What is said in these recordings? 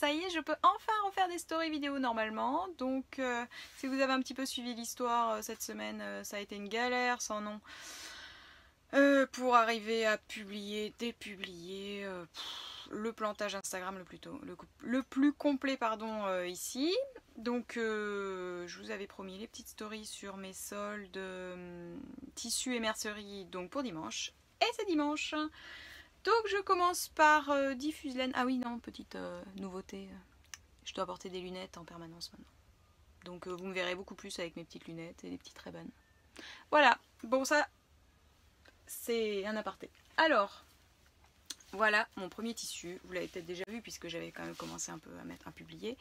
ça y est, je peux enfin refaire des stories vidéo normalement. Donc si vous avez un petit peu suivi l'histoire cette semaine, ça a été une galère sans nom. Pour arriver à publier, dépublier le plantage Instagram le plus complet pardon, ici. Donc je vous avais promis les petites stories sur mes soldes tissus et mercerie donc pour dimanche. Et c'est dimanche. Donc je commence par diffuse-laine. Ah oui non, petite nouveauté. Je dois porter des lunettes en permanence maintenant. Donc vous me verrez beaucoup plus avec mes petites lunettes et des petites Ray-Ban. Voilà, bon ça c'est un aparté. Alors, voilà mon premier tissu. Vous l'avez peut-être déjà vu puisque j'avais quand même commencé un peu à publier.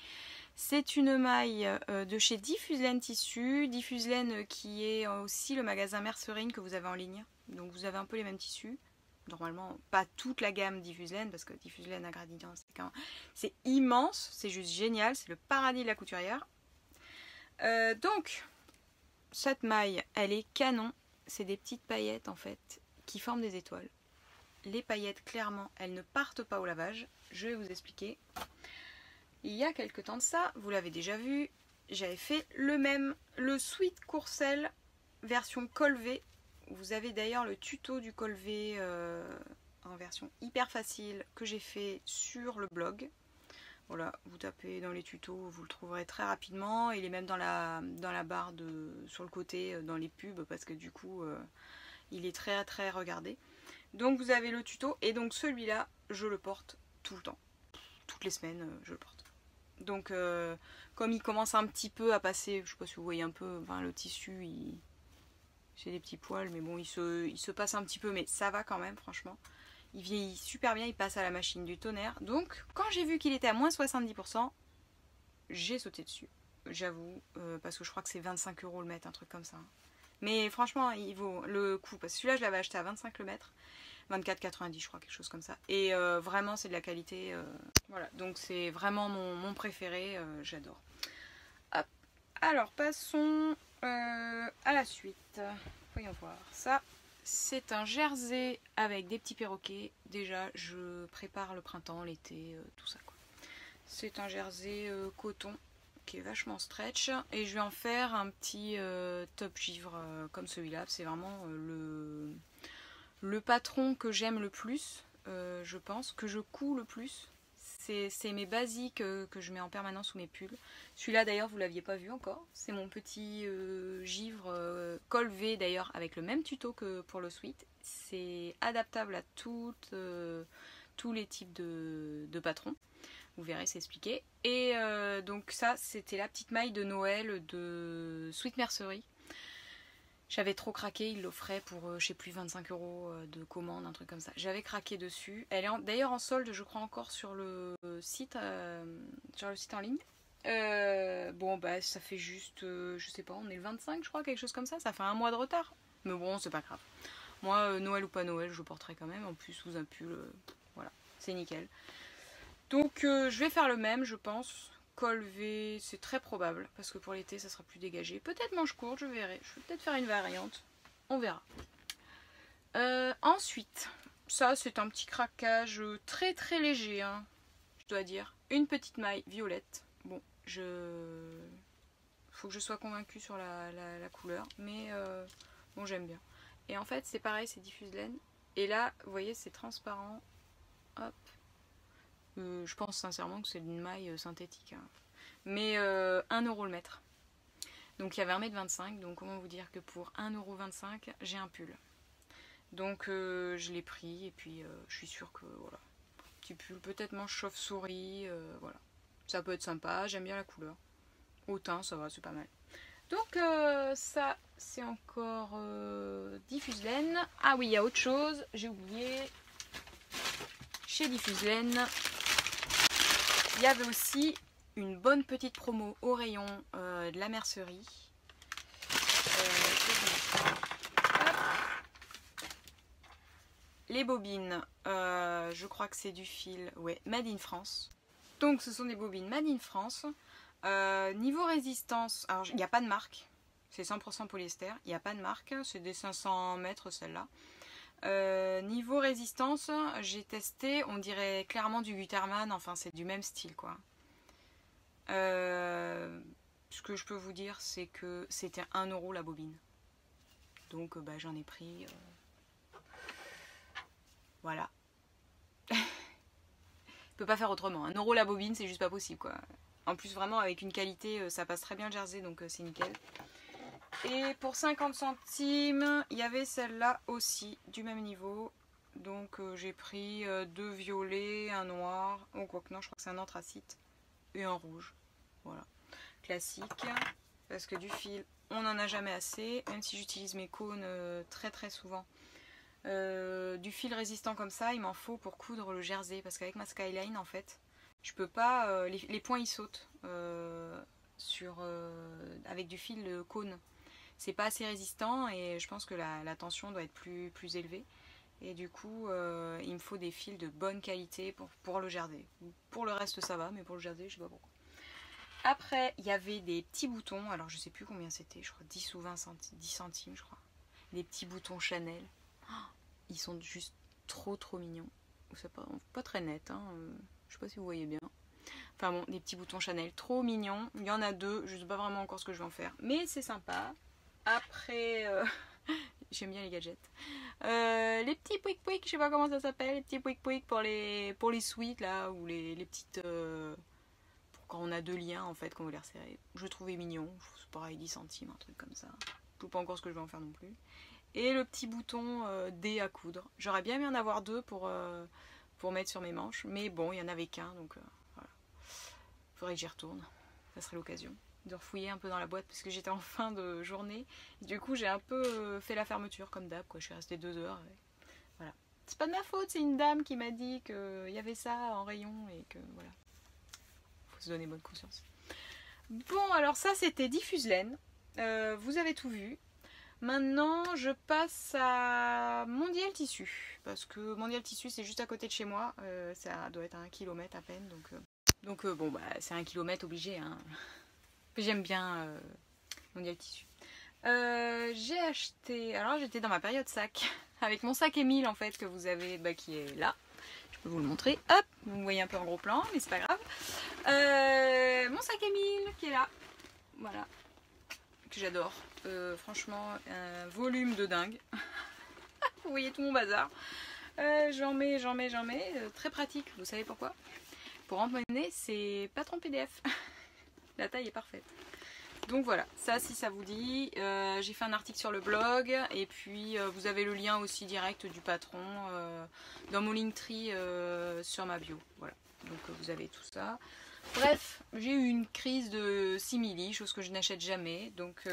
C'est une maille de chez Diffuse-Laine Tissus. Diffuse-Laine qui est aussi le magasin Mercerine que vous avez en ligne. Donc vous avez un peu les mêmes tissus. Normalement, pas toute la gamme Diffuse-Laine parce que Diffuse-Laine à gradient, c'est immense. C'est juste génial. C'est le paradis de la couturière. Donc, cette maille, elle est canon. C'est des petites paillettes en fait qui forment des étoiles. Les paillettes, clairement, elles ne partent pas au lavage. Je vais vous expliquer. Il y a quelques temps de ça, vous l'avez déjà vu, j'avais fait le même, le Sweet Courcelles version col V. Vous avez d'ailleurs le tuto du col V en version hyper facile que j'ai fait sur le blog. Voilà, vous tapez dans les tutos, vous le trouverez très rapidement. Il est même dans la barre sur le côté, dans les pubs, parce que du coup, il est très très regardé. Donc vous avez le tuto, et donc celui-là, je le porte tout le temps. Toutes les semaines, je le porte. Donc, comme il commence un petit peu à passer, je ne sais pas si vous voyez un peu, enfin, le tissu, j'ai des petits poils, mais bon, il se passe un petit peu, mais ça va quand même, franchement. Il vieillit super bien, il passe à la machine du tonnerre. Donc, quand j'ai vu qu'il était à moins 70%, j'ai sauté dessus, j'avoue, parce que je crois que c'est 25 € le mètre, un truc comme ça. Mais franchement, il vaut le coup, parce que celui-là, je l'avais acheté à 25 le mètre. 24,90 je crois, quelque chose comme ça. Et vraiment c'est de la qualité. Voilà, donc c'est vraiment mon préféré, j'adore. Hop. Alors passons à la suite. Voyons voir. Ça, c'est un jersey avec des petits perroquets. Déjà, je prépare le printemps, l'été, tout ça quoi. C'est un jersey coton qui est vachement stretch. Et je vais en faire un petit top givre comme celui-là. C'est vraiment le patron que j'aime le plus, je pense, que je couds le plus. C'est mes basiques que je mets en permanence sous mes pulls. Celui-là d'ailleurs, vous ne l'aviez pas vu encore. C'est mon petit givre col V d'ailleurs, avec le même tuto que pour le sweat. C'est adaptable à tous les types de patrons. Vous verrez, c'est expliqué. Et donc ça, c'était la petite maille de Noël de Sweet Mercerie. J'avais trop craqué, il l'offrait pour, je sais plus, 25 € de commande, un truc comme ça. J'avais craqué dessus. Elle est d'ailleurs en solde, je crois, encore sur le site en ligne. Bon, bah, ça fait juste, je sais pas, on est le 25, je crois, quelque chose comme ça. Ça fait un mois de retard. Mais bon, c'est pas grave. Moi, Noël ou pas Noël, je porterai quand même. En plus, sous un pull, voilà, c'est nickel. Donc, je vais faire le même, je pense. Col V, c'est très probable, parce que pour l'été ça sera plus dégagé. Peut-être manche courte, je verrai. Je vais peut-être faire une variante. On verra. Ensuite, ça c'est un petit craquage très très léger, hein, je dois dire. Une petite maille violette. Bon, faut que je sois convaincue sur la couleur, mais bon, j'aime bien. Et en fait, c'est pareil, c'est diffuse-laine. Et là, vous voyez, c'est transparent. Hop. Je pense sincèrement que c'est une maille synthétique. Hein. Mais 1 € le mètre. Donc il y avait 1,25 m. Donc comment vous dire que pour 1,25 €, j'ai un pull. Donc je l'ai pris et puis je suis sûre que voilà. Petit pull, peut-être manche chauve-souris. Voilà. Ça peut être sympa. J'aime bien la couleur. Au teint, ça va, c'est pas mal. Donc ça, c'est encore Diffuse-Laine. Ah oui, il y a autre chose. J'ai oublié. Chez Diffuse-Laine, il y avait aussi une bonne petite promo au rayon de la mercerie. Les bobines, je crois que c'est du fil, ouais, Made in France. Donc ce sont des bobines Made in France. Niveau résistance, alors il n'y a pas de marque, c'est 100% polyester, il n'y a pas de marque, c'est des 500 mètres celle-là. Niveau résistance, j'ai testé, on dirait clairement du Gutermann, enfin c'est du même style quoi. Ce que je peux vous dire, c'est que c'était 1 € la bobine. Donc bah, j'en ai pris. Voilà. Je peux pas faire autrement. 1 € la bobine, c'est juste pas possible, quoi. En plus, vraiment, avec une qualité, ça passe très bien le jersey, donc c'est nickel. Et pour 50 centimes, il y avait celle-là aussi, du même niveau. Donc j'ai pris 2 violets, un noir, oh quoique non, je crois que c'est un anthracite, et un rouge. Voilà, classique, parce que du fil, on n'en a jamais assez, même si j'utilise mes cônes très très souvent. Du fil résistant comme ça, il m'en faut pour coudre le jersey, parce qu'avec ma Skyline, en fait, je peux pas, les points ils sautent avec du fil de cône. C'est pas assez résistant et je pense que la tension doit être plus élevée. Et du coup, il me faut des fils de bonne qualité pour le jersey. Pour le reste, ça va, mais pour le jersey, je sais pas pourquoi. Après, il y avait des petits boutons. Alors, je sais plus combien c'était. Je crois 10 ou 20 centimes, 10 centimes, je crois. Des petits boutons Chanel. Oh, ils sont juste trop mignons. C'est pas très net. Hein. Je sais pas si vous voyez bien. Enfin bon, des petits boutons Chanel trop mignons. Il y en a 2. Je sais pas vraiment encore ce que je vais en faire. Mais c'est sympa. Après... J'aime bien les gadgets. Les petits pouic-pouic, je sais pas comment ça s'appelle, les petits pouic-pouic pour les suites là, ou les petites... pour quand on a 2 liens en fait, qu'on veut les resserrer. Je trouvais mignon, c'est pareil, 10 centimes, un truc comme ça. Je sais pas encore ce que je vais en faire non plus. Et le petit bouton D à coudre. J'aurais bien aimé en avoir 2 pour mettre sur mes manches, mais bon, il y en avait qu'un, donc voilà. Faudrait que j'y retourne, ça serait l'occasion de refouiller un peu dans la boîte parce que j'étais en fin de journée. Du coup, j'ai un peu fait la fermeture comme d'hab, quoi. Je suis restée 2 heures. Et voilà. C'est pas de ma faute, c'est une dame qui m'a dit qu'il y avait ça en rayon et que voilà. Faut se donner bonne conscience. Bon, alors ça, c'était Diffuse-Laine. Vous avez tout vu. Maintenant, je passe à Mondial Tissu. Parce que Mondial Tissu, c'est juste à côté de chez moi. Ça doit être à 1 km à peine. Donc bon, bah, c'est 1 km obligé, hein. J'aime bien Mondial Tissu. J'ai acheté... Alors j'étais dans ma période sac. Avec mon sac Émile en fait que vous avez... Bah, qui est là. Je peux vous le montrer. Hop, vous me voyez un peu en gros plan, mais c'est pas grave. Mon sac Émile qui est là. Voilà. Que j'adore. Franchement, un volume de dingue. Vous voyez tout mon bazar. J'en mets. Très pratique. Vous savez pourquoi? Pour emmener, c'est patron PDF. La taille est parfaite. Donc voilà, ça si ça vous dit, j'ai fait un article sur le blog et puis vous avez le lien aussi direct du patron dans mon Linktree sur ma bio. Voilà, donc vous avez tout ça. Bref, j'ai eu une crise de simili, chose que je n'achète jamais. Donc je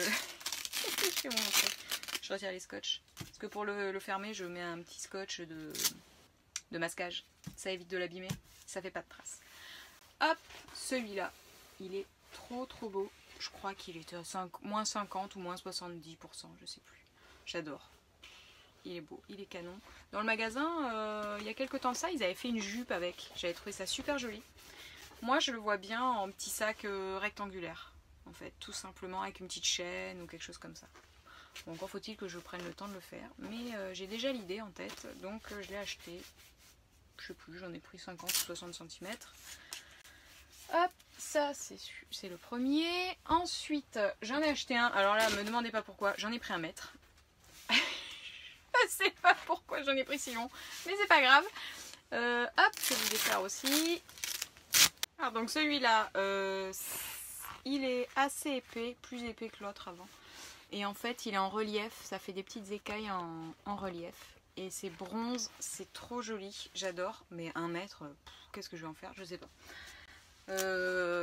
retire les scotch. Parce que pour le fermer, je mets un petit scotch de masquage. Ça évite de l'abîmer, ça fait pas de traces. Hop, celui-là, il est trop beau. Je crois qu'il était à moins 50 ou moins 70%, je sais plus. J'adore. Il est beau, il est canon. Dans le magasin, il y a quelques temps de ça, ils avaient fait une jupe avec. J'avais trouvé ça super joli. Moi, je le vois bien en petit sac rectangulaire. En fait, tout simplement avec une petite chaîne ou quelque chose comme ça. Bon, encore faut-il que je prenne le temps de le faire. Mais j'ai déjà l'idée en tête, donc je l'ai acheté. Je sais plus, j'en ai pris 50 ou 60 cm. Hop, ça c'est le premier. Ensuite, j'en ai acheté un. Alors là, me demandez pas pourquoi. J'en ai pris 1 mètre. Je sais pas pourquoi j'en ai pris si long. Mais c'est pas grave. Hop, je vais vous défaire aussi. Alors donc celui-là, il est assez épais. Plus épais que l'autre avant. Et en fait, il est en relief. Ça fait des petites écailles en relief. Et c'est bronze. C'est trop joli. J'adore. Mais 1 mètre, qu'est-ce que je vais en faire? Je sais pas.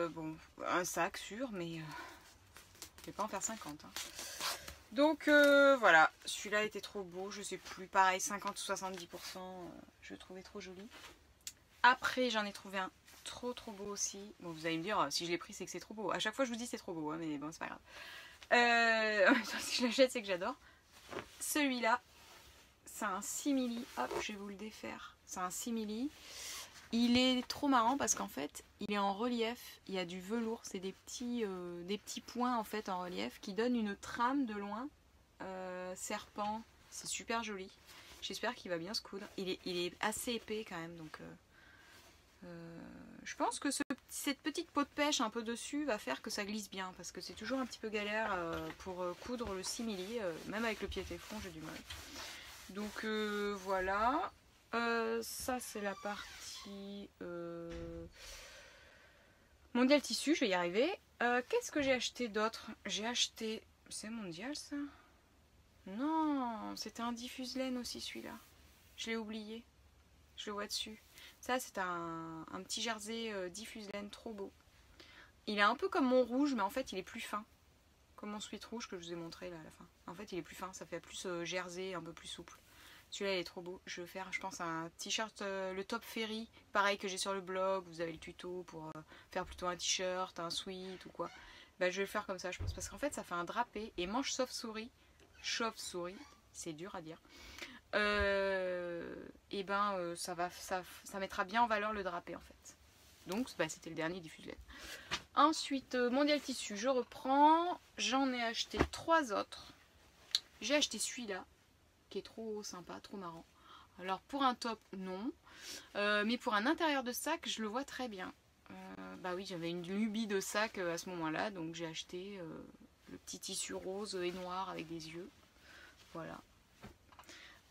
Bon, un sac sûr, mais je vais pas en faire 50. Hein. Donc voilà, celui-là était trop beau, je sais plus, pareil 50 ou 70%, je le trouvais trop joli. Après j'en ai trouvé un trop beau aussi. Bon, vous allez me dire, si je l'ai pris c'est que c'est trop beau. À chaque fois je vous dis c'est trop beau, hein, mais bon c'est pas grave. Si je l'achète c'est que j'adore. Celui-là, c'est un simili, hop je vais vous le défaire. C'est un simili. Il est trop marrant parce qu'en fait, il est en relief, il y a du velours, c'est des petits points en fait en relief qui donnent une trame de loin, serpent, c'est super joli. J'espère qu'il va bien se coudre. Il est assez épais quand même, donc Je pense que cette petite peau de pêche un peu dessus va faire que ça glisse bien, parce que c'est toujours un petit peu galère pour coudre le simili, même avec le pied téflon j'ai du mal. Donc voilà, ça c'est la partie mondial tissu, je vais y arriver. Qu'est-ce que j'ai acheté d'autre? J'ai acheté, c'est mondial ça? Non, c'était un diffuse laine aussi celui-là, je l'ai oublié, je le vois dessus. Ça c'est un petit jersey diffuse laine trop beau. Il est un peu comme mon rouge, mais en fait il est plus fin. Comme mon sweat rouge que je vous ai montré là à la fin. En fait il est plus fin, ça fait plus jersey, un peu plus souple. Celui-là il est trop beau. Je vais faire je pense un t-shirt, le top ferry, pareil que j'ai sur le blog. Vous avez le tuto pour faire plutôt un t-shirt, un sweat ou quoi. Bah, je vais le faire comme ça je pense. Parce qu'en fait ça fait un drapé et manche chauve-souris. Chauve-souris, c'est dur à dire. Et ben ça mettra bien en valeur le drapé en fait. Donc bah, c'était le dernier diffuse laine. Ensuite mondial tissu, je reprends. J'en ai acheté 3 autres. J'ai acheté celui-là qui est trop sympa, trop marrant. Alors pour un top non, mais pour un intérieur de sac je le vois très bien. Bah oui, j'avais une lubie de sac à ce moment là, donc j'ai acheté le petit tissu rose et noir avec des yeux. Voilà.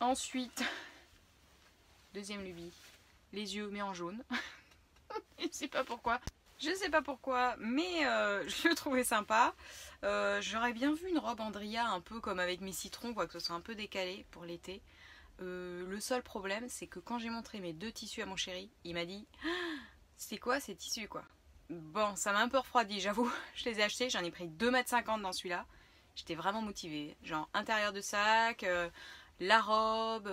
Ensuite, deuxième lubie, les yeux mais en jaune. Je sais pas pourquoi. Je sais pas pourquoi, mais je le trouvais sympa. J'aurais bien vu une robe Andria un peu comme avec mes citrons, quoi, que ce soit un peu décalé pour l'été. Le seul problème, c'est que quand j'ai montré mes 2 tissus à mon chéri, il m'a dit ah, c'est quoi ces tissus quoi? Bon, ça m'a un peu refroidi, j'avoue. Je les ai achetés, j'en ai pris 2,50 m dans celui-là. J'étais vraiment motivée. Genre intérieur de sac, la robe,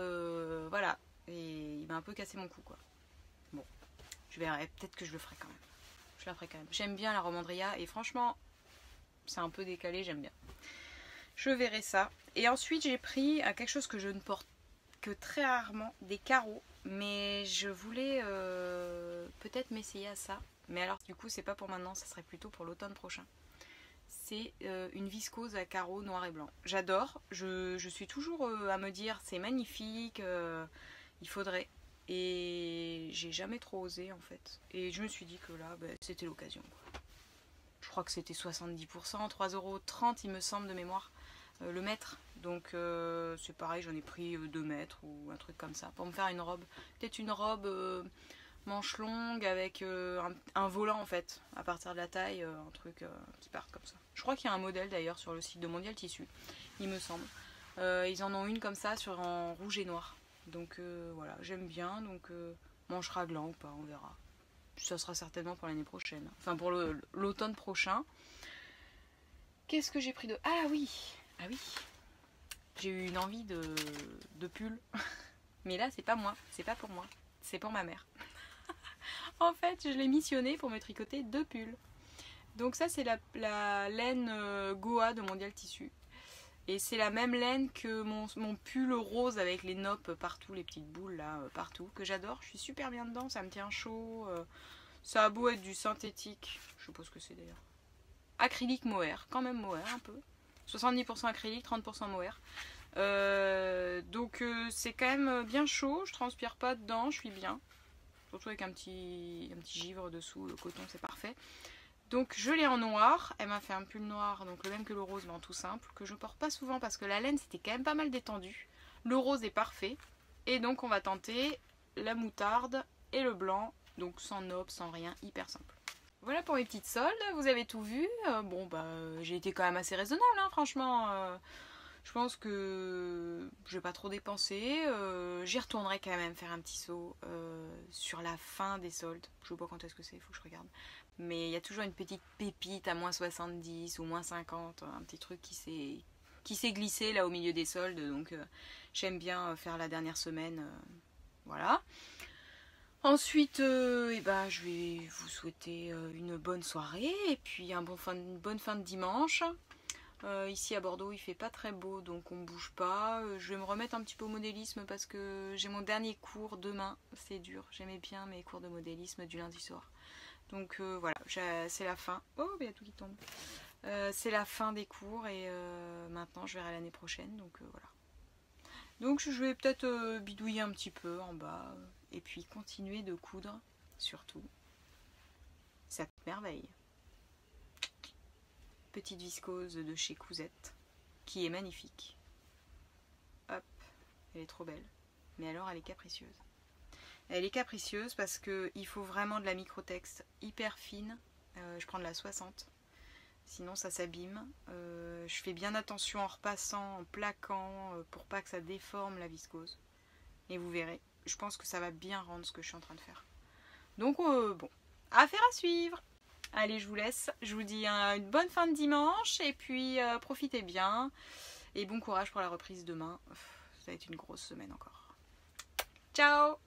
voilà. Et il m'a un peu cassé mon cou quoi. Bon, je verrai, peut-être que je le ferai quand même. Je la ferai quand même. J'aime bien la robe Andria et franchement, c'est un peu décalé, j'aime bien. Je verrai ça. Et ensuite, j'ai pris quelque chose que je ne porte que très rarement, des carreaux. Mais je voulais peut-être m'essayer à ça. Mais alors, du coup, c'est pas pour maintenant, ça serait plutôt pour l'automne prochain. C'est une viscose à carreaux noir et blanc. J'adore. Je suis toujours à me dire, c'est magnifique, il faudrait. Et j'ai jamais trop osé en fait. Et je me suis dit que là, bah, c'était l'occasion. Je crois que c'était 70%, 3,30 € il me semble de mémoire, le mètre. Donc c'est pareil, j'en ai pris 2 mètres ou un truc comme ça pour me faire une robe. Peut-être une robe manche longue avec un volant en fait, à partir de la taille, un truc qui parte comme ça. Je crois qu'il y a un modèle d'ailleurs sur le site de Mondial Tissu, il me semble. Ils en ont une comme ça en rouge et noir. Donc voilà, j'aime bien. Donc manche raglan ou pas, on verra. Ça sera certainement pour l'année prochaine. Enfin pour l'automne prochain. Qu'est-ce que j'ai pris de... Ah oui. J'ai eu une envie de pull. Mais là c'est pas moi, c'est pas pour moi. C'est pour ma mère. En fait je l'ai missionné pour me tricoter 2 pulls. Donc ça c'est la laine Goa de Mondial Tissu. Et c'est la même laine que mon pull rose avec les noppes partout, les petites boules là, partout, que j'adore. Je suis super bien dedans, ça me tient chaud. Ça a beau être du synthétique, je sais pas ce que c'est d'ailleurs. Acrylique mohair, quand même mohair un peu. 70% acrylique, 30% mohair. Donc c'est quand même bien chaud, je transpire pas dedans, je suis bien. Surtout avec un petit givre dessous, le coton c'est parfait. Donc je l'ai en noir, elle m'a fait un pull noir, donc le même que le rose mais en tout simple, que je porte pas souvent parce que la laine c'était quand même pas mal détendu. Le rose est parfait, et donc on va tenter la moutarde et le blanc, donc sans nob, sans rien, hyper simple. Voilà pour mes petites soldes, vous avez tout vu. Bon bah j'ai été quand même assez raisonnable hein, franchement. Je pense que je vais pas trop dépenser. J'y retournerai quand même faire un petit saut sur la fin des soldes. Je sais pas quand est-ce que c'est, il faut que je regarde. Mais il y a toujours une petite pépite à moins 70 ou moins 50, un petit truc qui s'est glissé là au milieu des soldes. Donc j'aime bien faire la dernière semaine. Voilà. Ensuite, je vais vous souhaiter une bonne soirée et puis une bonne fin de dimanche. Ici à Bordeaux il fait pas très beau donc on bouge pas. Je vais me remettre un petit peu au modélisme parce que j'ai mon dernier cours demain, c'est dur, j'aimais bien mes cours de modélisme du lundi soir. Donc voilà, c'est la fin. Oh, il y a tout qui tombe. C'est la fin des cours et maintenant je verrai l'année prochaine, donc voilà. Donc je vais peut-être bidouiller un petit peu en bas et puis continuer de coudre surtout. Ça merveille. Petite viscose de chez Cousette, qui est magnifique. Hop, elle est trop belle. Mais alors elle est capricieuse. Elle est capricieuse parce qu'il faut vraiment de la microtexte hyper fine. Je prends de la 60. Sinon ça s'abîme. Je fais bien attention en repassant, en plaquant, pour pas que ça déforme la viscose. Et vous verrez, je pense que ça va bien rendre ce que je suis en train de faire. Donc bon, affaire à suivre. Allez, je vous laisse. Je vous dis une bonne fin de dimanche et puis profitez bien. Et bon courage pour la reprise demain. Ça va être une grosse semaine encore. Ciao!